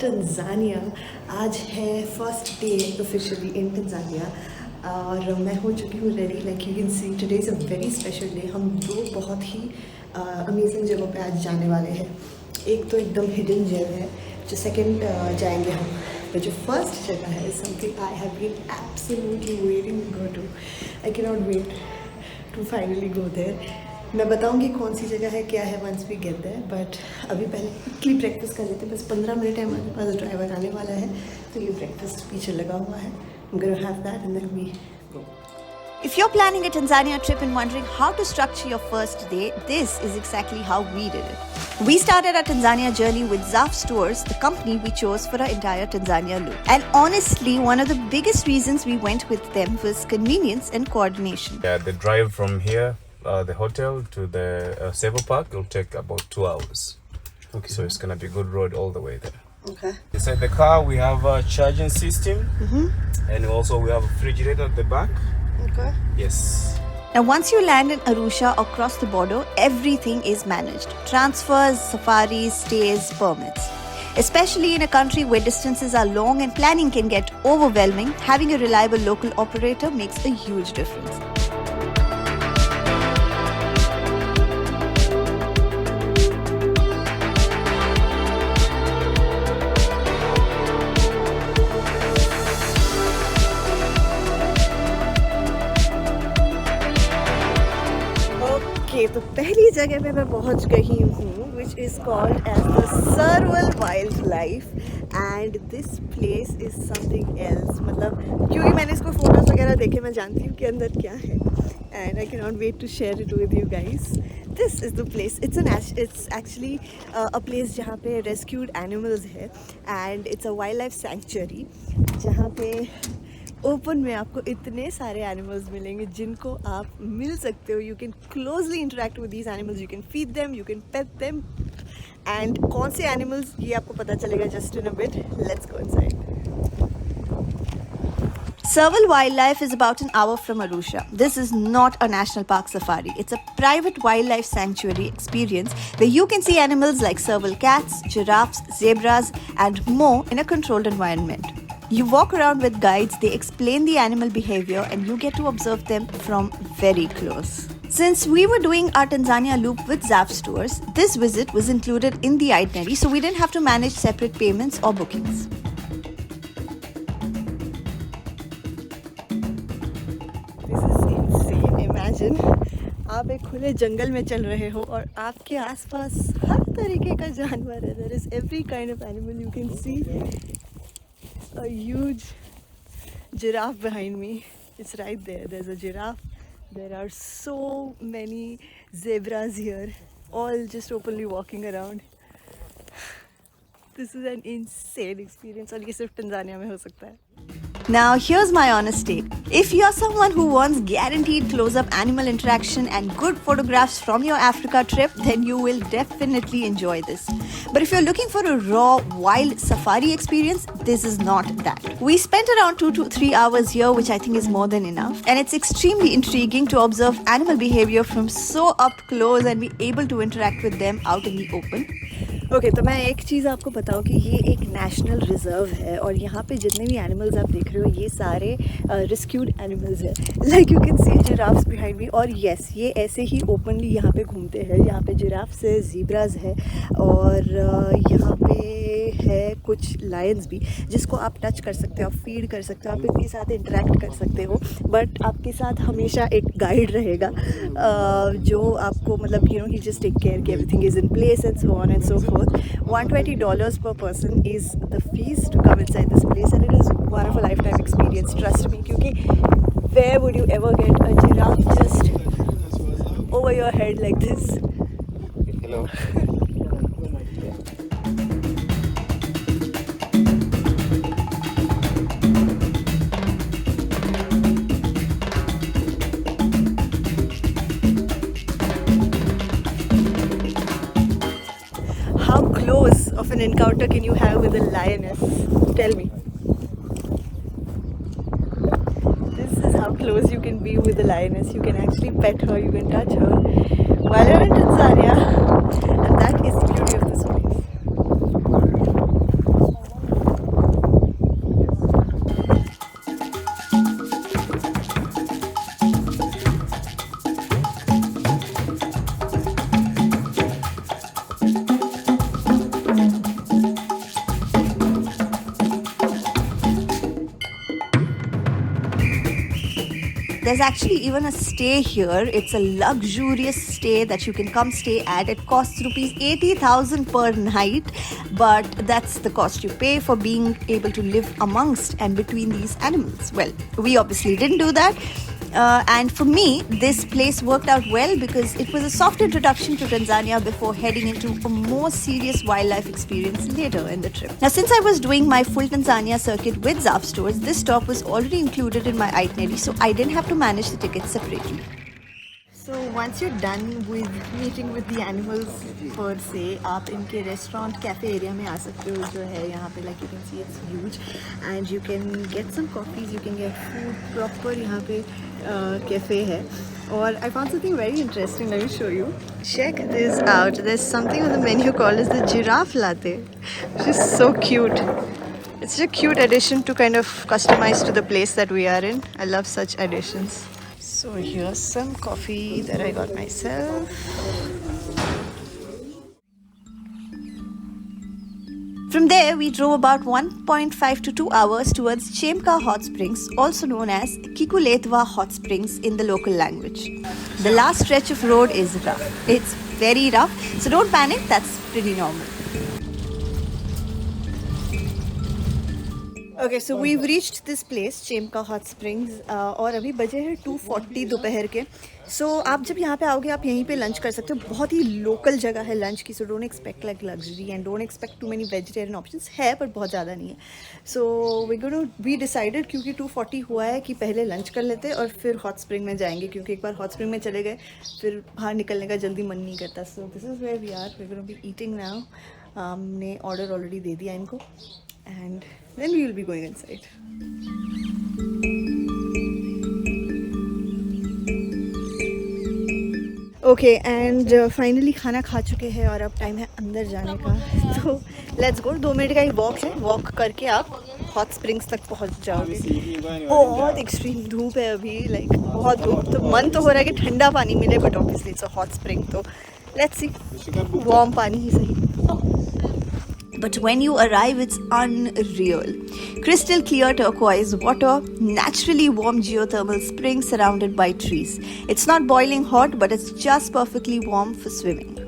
टंजानिया। आज है first day officially इन टंजानिया और मैं हो चुकी हूँ ready. Like you can C today is a very special day. हम दो बहुत ही अमेजिंग जगहों पे आज जाने वाले हैं। एक तो एकदम हिडन जेम है, जो सेकंड जाएंगे हम। तो जो फर्स्ट जगह है something I have been absolutely waiting to go to. I can not wait to finally go there. मैं बताऊंगी कौन सी जगह है, क्या है once we get there. But अभी पहले क्विकली ब्रेकफास्ट कर लेते हैं। बस 15 मिनट है, हमारे पास ड्राइवर आने वाला है, तो ये ब्रेकफास्ट पीछे लगा हुआ है। I'm gonna have that and then we go. If you're planning a Tanzania trip and wondering how to structure your first day, this is exactly how we did it. We started our Tanzania journey with Zaf's Tours, the company we chose for our entire Tanzania loop. And honestly, one of the biggest reasons we went with them was convenience and coordination. Yeah, the drive from here, the hotel to the Savo Park will take about 2 hours. Okay. So it's gonna be a good road all the way there. Okay. Inside the car we have a charging system, and also we have a refrigerator at the back. Okay. Yes. Now, once you land in Arusha or cross the border, everything is managed. Transfers, safaris, stays, permits. Especially in a country where distances are long and planning can get overwhelming, having a reliable local operator makes a huge difference. तो पहली जगह पे मैं पहुंच गई हूँ, which is called as the Sarval wildlife, and this place is something else. मतलब क्योंकि मैंने इसको फोटोज़ वगैरह देखे, मैं जानती हूँ कि अंदर क्या है, and I can not wait to share it with you guys. This is the place. It's actually a place जहाँ पे रेस्क्यूड एनिमल्स है, and it's a wild life sanctuary जहाँ पे ओपन में आपको इतने सारे एनिमल्स मिलेंगे जिनको आप मिल सकते हो। You can closely interact with these animals, you can feed them, you can pet them, and कौन से एनिमल्स ये आपको पता चलेगा just in a bit. Let's go inside. Serval Wildlife is about an hour from Arusha. This is not a national park safari. It's a private wildlife sanctuary experience where you can see animals like serval cats, giraffes, zebras, and more in a controlled environment. You walk around with guides, they explain the animal behavior, and you get to observe them from very close. Since we were doing our Tanzania loop with Zaf's Tours, this visit was included in the itinerary, so we didn't have to manage separate payments or bookings. Imagine आप एक खुले जंगल में चल रहे हो और आपके आसपास हर तरीके का जानवर है। There is every kind of animal. You can see a huge giraffe behind me. It's right there. There is a giraffe. There are so many zebras here, all just openly walking around. This is an insane experience, और ये सिर्फ टंजानिया में हो सकता है। Now, here's my honest take. If you're someone who wants guaranteed close-up animal interaction and good photographs from your Africa trip, then you will definitely enjoy this. But if you're looking for a raw, wild safari experience, this is not that. We spent around 2 to 3 hours here, which I think is more than enough. And it's extremely intriguing to observe animal behavior from so up close and be able to interact with them out in the open. Okay, तो मैं एक चीज़ आपको बताऊँ कि ये एक national reserve है, और यहाँ पे जितने भी एनिमल्स आप देख रहे हो ये सारे रेस्क्यूड एनिमल्स हैं। Like you can C giraffes behind me, और येस ये ऐसे ही ओपनली यहाँ पे घूमते हैं। यहाँ पे जिराफ्स है, ज़ीब्रास है, और यहाँ पे है कुछ लायंस भी जिसको आप टच कर सकते हो, आप फीड कर सकते हो, आप इनके साथ इंटरेक्ट कर सकते हो। बट आपके साथ हमेशा एक गाइड रहेगा जो आपको मतलब you know he just take care कि everything is in place and so on and so forth. $120 per person is the fees to come inside this place, and it is one of a lifetime experience, trust me. क्योंकि where would you ever get a giraffe just over your head like this? Hello. How close of an encounter can you have with a lioness? Tell me. This is how close you can be with a lioness. You can actually pet her, you can touch her while you're in Tanzania, and that is the beauty of this place. There's actually even a stay here. It's a luxurious stay that you can come stay at. It costs rupees 80,000 per night, but that's the cost you pay for being able to live amongst and between these animals. Well, we obviously didn't do that. And for me, this place worked out well because it was a soft introduction to Tanzania before heading into a more serious wildlife experience later in the trip. Now, since I was doing my full Tanzania circuit with Zaf stores, this stop was already included in my itinerary, so I didn't have to manage the tickets separately. So once you're done with meeting with the animals per se, आप इनके restaurant cafe area में आ सकते हो जो है यहाँ पे, like you can see it's huge and you can get some coffees, you can get food, proper यहाँ पे cafe है. और I found something very interesting, let me show you. Check this out, there's something on the menu called as the giraffe latte, which is so cute. It's a cute addition to kind of customize to the place that we are in. I love such additions. So here's some coffee that I got myself. From there, we drove about 1.5 to 2 hours towards Chemka Hot Springs, also known as Kikuletwa Hot Springs in the local language. The last stretch of road is rough. It's very rough, so don't panic, that's pretty normal. Okay, so we've reached this place, Chemka Hot Springs, और अभी बजे हैं 2:40 दोपहर के. So आप जब यहाँ पे आओगे आप यहीं पे लंच कर सकते हो. बहुत ही लोकल जगह है लंच की, so don't expect like luxury and don't expect too many vegetarian options. है पर बहुत ज़्यादा नहीं है. So we decided क्योंकि 2:40 हुआ है कि पहले लंच कर लेते और फिर हॉट स्प्रिंग में जाएंगे, क्योंकि एक बार हॉट स्प्रिंग में चले गए फिर बाहर निकलने का जल्दी मन नहीं करता. So this is where we are. We're going to be eating now. हमने ऑर्डर ऑलरेडी दे दिया इनको and then we will be going inside. Okay, and finally खाना खा चुके हैं और अब टाइम है अंदर जाने का. तो लेट्स गो. 2 मिनट का ही वॉक है, वॉक करके आप हॉट स्प्रिंग्स तक पहुंच जाओगे. बहुत एक्सट्रीम धूप है अभी, लाइक बहुत धूप. तो मन तो हो रहा है कि ठंडा पानी मिले, but obviously it's a hot spring, तो लेट्स सी, वार्म पानी ही सही. But when you arrive, it's unreal. Crystal clear turquoise water, naturally warm geothermal springs surrounded by trees. It's not boiling hot, but it's just perfectly warm for swimming.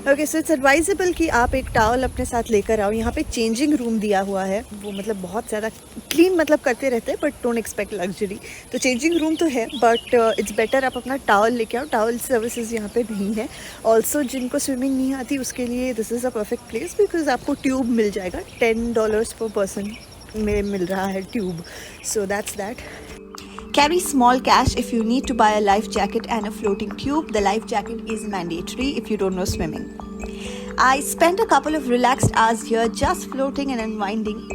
Okay, so it's advisable कि आप एक towel अपने साथ लेकर आओ. यहाँ पे changing room दिया हुआ है, वो मतलब बहुत ज़्यादा क्लीन मतलब करते रहते हैं, बट डोंट एक्सपेक्ट लग्जरी. तो चेंजिंग रूम तो है, बट इट्स बेटर आप अपना टावल लेके आओ. टावल सर्विसेज यहाँ पे नहीं है. ऑल्सो जिनको स्विमिंग नहीं आती उसके लिए this is a perfect place, because आपको ट्यूब मिल जाएगा. $10 पर पर्सन में मिल रहा है tube. So that's that. Carry small cash if you need to buy a life jacket and a floating tube. The life jacket is mandatory if you don't know swimming. I spent a couple of relaxed hours here just floating and unwinding.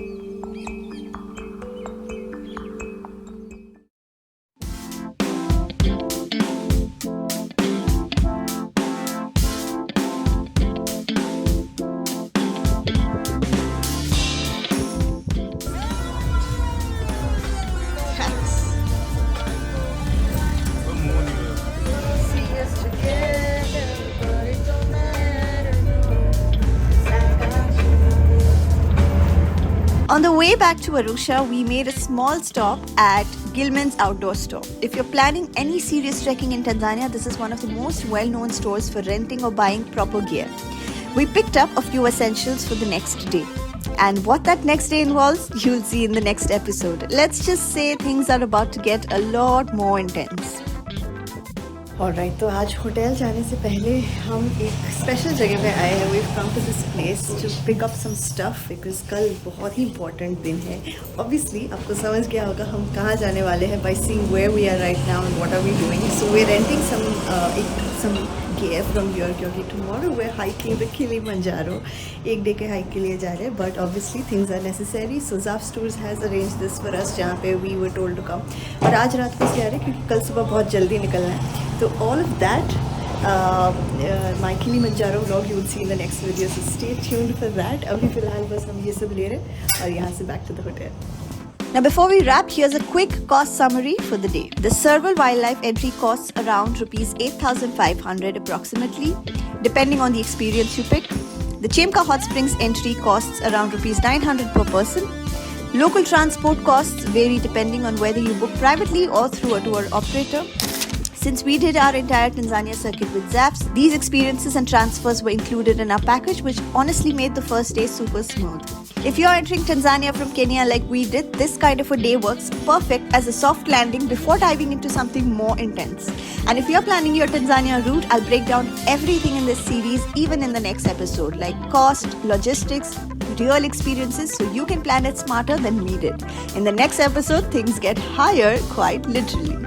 On the way back to Arusha, we made a small stop at Gilman's Outdoor Store. If you're planning any serious trekking in Tanzania, this is one of the most well-known stores for renting or buying proper gear. We picked up a few essentials for the next day. And what that next day involves, you'll see in the next episode. Let's just say things are about to get a lot more intense. Alright, तो आज hotel जाने से पहले हम एक special जगह पे आए हैं. We've come to this place to pick up some stuff, because कल बहुत ही इंपॉर्टेंट दिन है. ऑब्वियसली आपको समझ गया होगा हम कहाँ जाने वाले हैं by seeing where we are right now and what are we doing. So we are renting some gear from here, क्योंकि tomorrow we're hiking the Kilimanjaro. एक डे के हाइक के लिए जा रहे हैं, but obviously things are necessary. So Zaf Tours has arranged this for us, जहाँ पे we were told to come. और आज रात को इसलिए आ रहे हैं क्योंकि कल सुबह बहुत जल्दी निकलना है. तो all of that, my Kilimanjaro vlog you will see in the next video. So stay tuned for that. अभी फ़िलहाल बस हम ये सब ले रहे हैं और यहाँ से back to the hotel. Now, before we wrap, here's a quick cost summary for the day. The Serval Wildlife entry costs around rupees 8,500 approximately, depending on the experience you pick. The Chemka Hot Springs entry costs around rupees 900 per person. Local transport costs vary depending on whether you book privately or through a tour operator. Since we did our entire Tanzania circuit with Zaps, these experiences and transfers were included in our package, which honestly made the first day super smooth. If you're entering Tanzania from Kenya like we did, this kind of a day works perfect as a soft landing before diving into something more intense. And if you're planning your Tanzania route, I'll break down everything in this series, even in the next episode, like cost, logistics, real experiences, so you can plan it smarter than we did. In the next episode, things get higher quite literally.